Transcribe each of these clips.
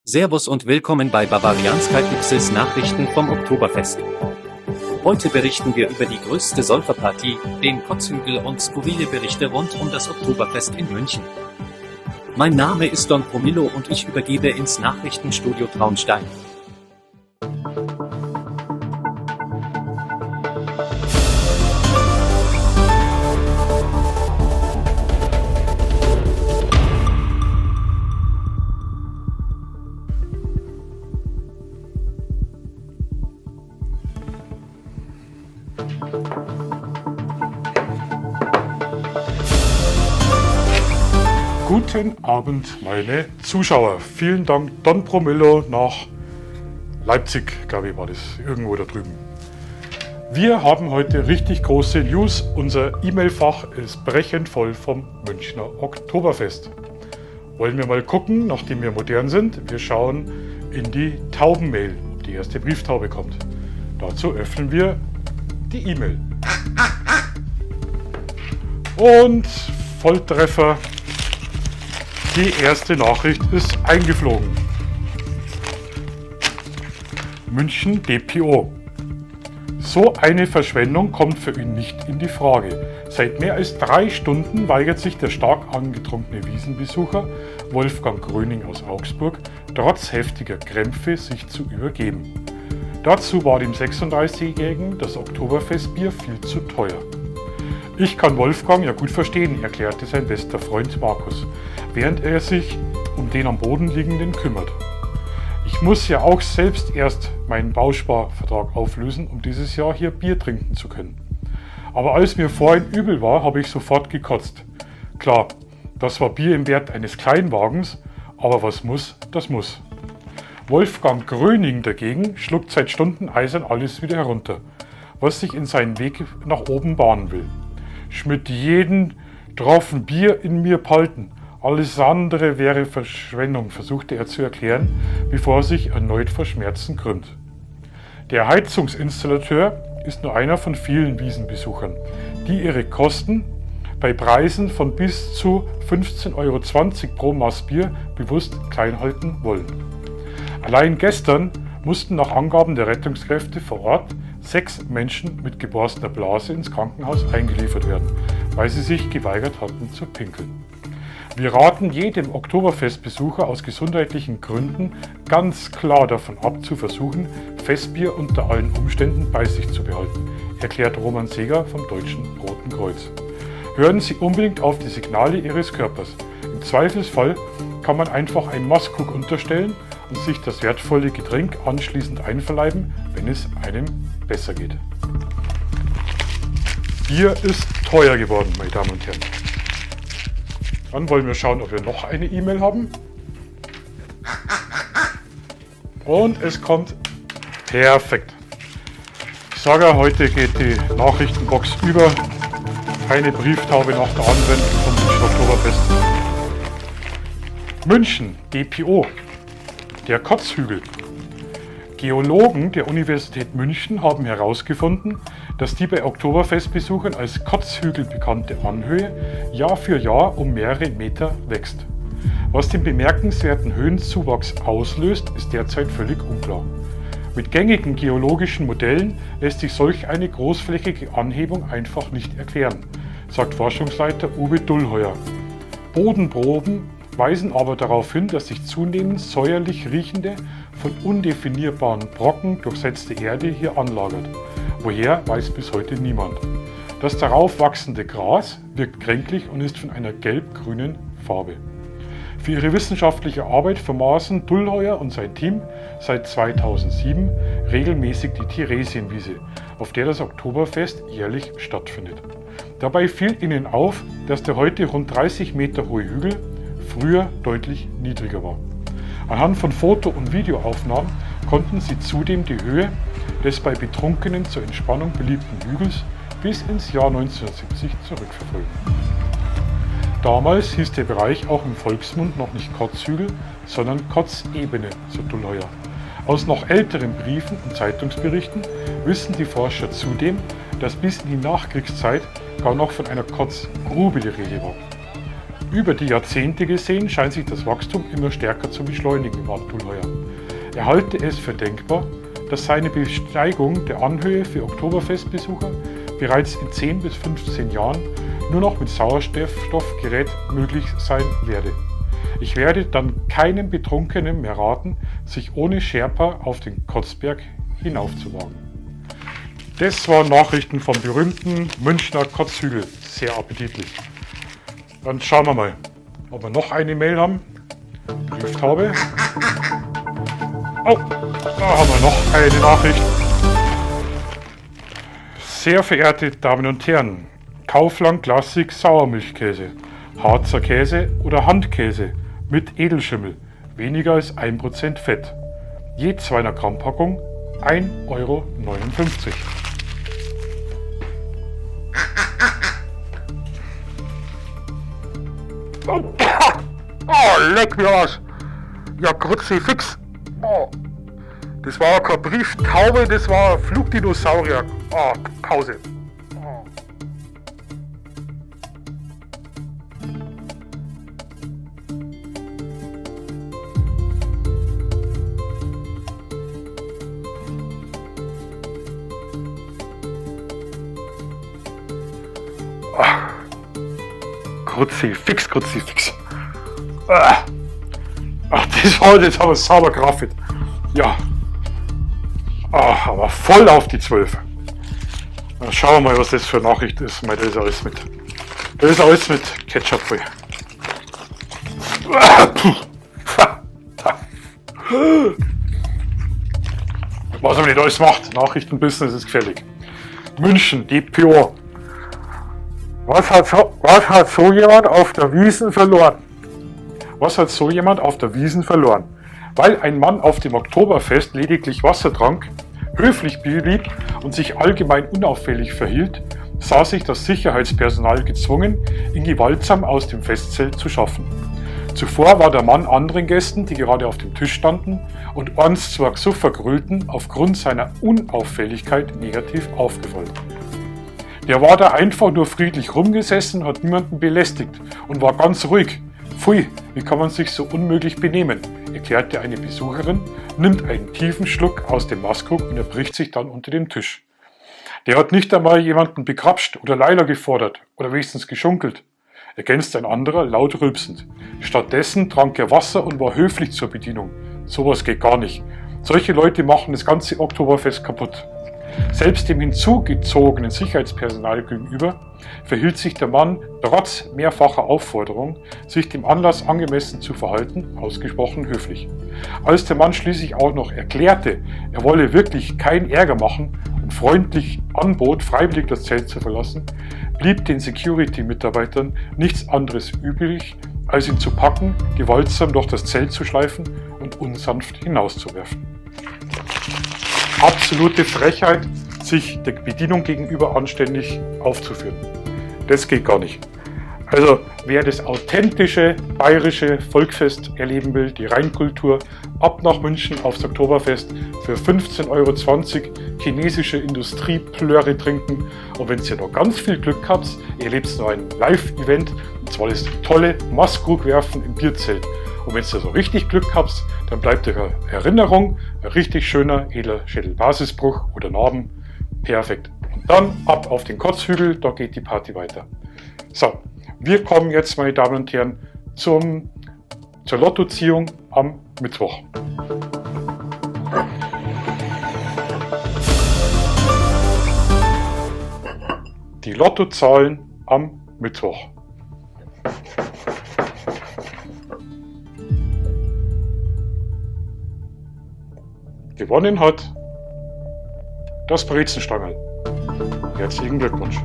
Servus und willkommen bei Bavarians Kaltmixes Nachrichten vom Oktoberfest. Heute berichten wir über die größte Säuferparty, den Kotzhügel und skurrile Berichte rund um das Oktoberfest in München. Mein Name ist Don Promillo und ich übergebe ins Nachrichtenstudio Traunstein. Guten Abend, meine Zuschauer. Vielen Dank, Don Promillo nach Leipzig, glaube ich, war das, irgendwo da drüben. Wir haben heute richtig große News. Unser E-Mail-Fach ist brechend voll vom Münchner Oktoberfest. Wollen wir mal gucken, nachdem wir modern sind? Wir schauen in die Taubenmail, ob die erste Brieftaube kommt. Dazu öffnen wir die E-Mail. Und Volltreffer. Die erste Nachricht ist eingeflogen. München DPO. So eine Verschwendung kommt für ihn nicht in die Frage. Seit mehr als 3 Stunden weigert sich der stark angetrunkene Wiesenbesucher Wolfgang Gröning aus Augsburg trotz heftiger Krämpfe sich zu übergeben. Dazu war dem 36-Jährigen das Oktoberfestbier viel zu teuer. Ich kann Wolfgang ja gut verstehen, erklärte sein bester Freund Markus, während er sich um den am Boden liegenden kümmert. Ich muss ja auch selbst erst meinen Bausparvertrag auflösen, um dieses Jahr hier Bier trinken zu können. Aber als mir vorhin übel war, habe ich sofort gekotzt. Klar, das war Bier im Wert eines Kleinwagens, aber was muss, das muss. Wolfgang Gröning dagegen schluckt seit Stunden eisern alles wieder herunter, was sich in seinen Weg nach oben bahnen will. Schmidt jeden Tropfen Bier in mir palten. Alles andere wäre Verschwendung, versuchte er zu erklären, bevor er sich erneut vor Schmerzen krümmt. Der Heizungsinstallateur ist nur einer von vielen Wiesenbesuchern, die ihre Kosten bei Preisen von bis zu 15,20 € pro Maß Bier bewusst klein halten wollen. Allein gestern mussten nach Angaben der Rettungskräfte vor Ort 6 Menschen mit geborstener Blase ins Krankenhaus eingeliefert werden, weil sie sich geweigert hatten zu pinkeln. Wir raten jedem Oktoberfestbesucher aus gesundheitlichen Gründen ganz klar davon ab, zu versuchen, Festbier unter allen Umständen bei sich zu behalten, erklärt Roman Seeger vom Deutschen Roten Kreuz. Hören Sie unbedingt auf die Signale Ihres Körpers. Im Zweifelsfall kann man einfach einen Maskrug unterstellen und sich das wertvolle Getränk anschließend einverleiben, wenn es einem besser geht. Bier ist teuer geworden, meine Damen und Herren. Dann wollen wir schauen, ob wir noch eine E-Mail haben. Und es kommt perfekt. Ich sage, heute geht die Nachrichtenbox über. Eine Brieftaube nach der anderen vom München Oktoberfest. München, DPO. Der Kotzhügel. Geologen der Universität München haben herausgefunden, dass die bei Oktoberfestbesuchern als Kotzhügel bekannte Anhöhe Jahr für Jahr um mehrere Meter wächst. Was den bemerkenswerten Höhenzuwachs auslöst, ist derzeit völlig unklar. Mit gängigen geologischen Modellen lässt sich solch eine großflächige Anhebung einfach nicht erklären, sagt Forschungsleiter Uwe Dullheuer. Bodenproben weisen aber darauf hin, dass sich zunehmend säuerlich riechende, von undefinierbaren Brocken durchsetzte Erde hier anlagert. Woher, weiß bis heute niemand. Das darauf wachsende Gras wirkt kränklich und ist von einer gelb-grünen Farbe. Für ihre wissenschaftliche Arbeit vermaßen Dullheuer und sein Team seit 2007 regelmäßig die Theresienwiese, auf der das Oktoberfest jährlich stattfindet. Dabei fiel ihnen auf, dass der heute rund 30 Meter hohe Hügel früher deutlich niedriger war. Anhand von Foto- und Videoaufnahmen konnten sie zudem die Höhe des bei Betrunkenen zur Entspannung beliebten Hügels bis ins Jahr 1970 zurückverfolgen. Damals hieß der Bereich auch im Volksmund noch nicht Kotzhügel, sondern Kotzebene, so Dullheuer. Aus noch älteren Briefen und Zeitungsberichten wissen die Forscher zudem, dass bis in die Nachkriegszeit gar noch von einer Kotzgrube die Rede war. Über die Jahrzehnte gesehen scheint sich das Wachstum immer stärker zu beschleunigen im Abdulheuer. Er halte es für denkbar, dass seine Besteigung der Anhöhe für Oktoberfestbesucher bereits in 10 bis 15 Jahren nur noch mit Sauerstoffgerät möglich sein werde. Ich werde dann keinem Betrunkenen mehr raten, sich ohne Sherpa auf den Kotzberg hinaufzuwagen. Das waren Nachrichten vom berühmten Münchner Kotzhügel. Sehr appetitlich. Dann schauen wir mal, ob wir noch eine Mail haben. Brieftaube. Oh, da haben wir noch eine Nachricht. Sehr verehrte Damen und Herren, Kaufland Klassik Sauermilchkäse, Harzer Käse oder Handkäse mit Edelschimmel, weniger als 1% Fett. Je 200 Gramm Packung 1,59 €. Oh, leck mir was! Ja, Kruzifix! Oh, das war kein Brieftaube, das war ein Flugdinosaurier. Oh, Pause. Oh. Kruzifix. Ach, das war jetzt aber sauber Grafit. Ja. Aber voll auf die 12. Dann schauen wir mal, was das für eine Nachricht ist. Das ist alles mit Ketchup voll. Was man nicht alles macht. Nachrichtenbusiness ist gefährlich. München, DPO. Was hat so jemand auf der Wiesn verloren? Weil ein Mann auf dem Oktoberfest lediglich Wasser trank, höflich blieb und sich allgemein unauffällig verhielt, sah sich das Sicherheitspersonal gezwungen, ihn gewaltsam aus dem Festzelt zu schaffen. Zuvor war der Mann anderen Gästen, die gerade auf dem Tisch standen und uns zwar so vergrüllten, aufgrund seiner Unauffälligkeit negativ aufgefallen. Der war da einfach nur friedlich rumgesessen, hat niemanden belästigt und war ganz ruhig. Pfui, wie kann man sich so unmöglich benehmen, erklärte eine Besucherin, nimmt einen tiefen Schluck aus dem Maßkrug und erbricht sich dann unter dem Tisch. Der hat nicht einmal jemanden bekrapscht oder Leila gefordert oder wenigstens geschunkelt, ergänzt ein anderer laut rülpsend. Stattdessen trank er Wasser und war höflich zur Bedienung. Sowas geht gar nicht. Solche Leute machen das ganze Oktoberfest kaputt. Selbst dem hinzugezogenen Sicherheitspersonal gegenüber verhielt sich der Mann trotz mehrfacher Aufforderung, sich dem Anlass angemessen zu verhalten, ausgesprochen höflich. Als der Mann schließlich auch noch erklärte, er wolle wirklich keinen Ärger machen und freundlich anbot, freiwillig das Zelt zu verlassen, blieb den Security-Mitarbeitern nichts anderes übrig, als ihn zu packen, gewaltsam durch das Zelt zu schleifen und unsanft hinauszuwerfen. Absolute Frechheit, sich der Bedienung gegenüber anständig aufzuführen. Das geht gar nicht. Also wer das authentische bayerische Volksfest erleben will, die Rheinkultur, ab nach München aufs Oktoberfest für 15,20 € chinesische Industrieplöre trinken. Und wenn ihr noch ganz viel Glück habt, erlebt noch ein Live-Event, und zwar das tolle Maskrugwerfen im Bierzelt. Und wenn ihr so richtig Glück habt, dann bleibt eure Erinnerung ein richtig schöner, edler Schädelbasisbruch oder Narben. Perfekt. Und dann ab auf den Kotzhügel, da geht die Party weiter. So, wir kommen jetzt, meine Damen und Herren, zur Lottoziehung am Mittwoch. Die Lottozahlen am Mittwoch. Gewonnen hat das Brezenstangerl. Herzlichen Glückwunsch.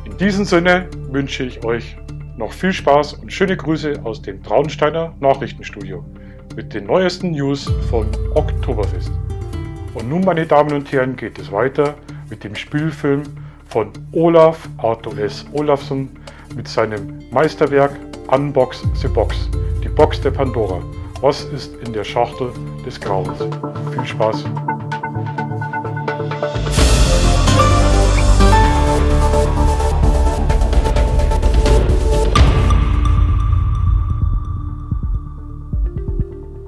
In diesem Sinne wünsche ich euch noch viel Spaß und schöne Grüße aus dem Traunsteiner Nachrichtenstudio mit den neuesten News vom Oktoberfest. Und nun, meine Damen und Herren, geht es weiter mit dem Spielfilm von Olaf Arthur S. Olafsson mit seinem Meisterwerk Unbox the Box, die Box der Pandora. Was ist in der Schachtel des Grauens? Viel Spaß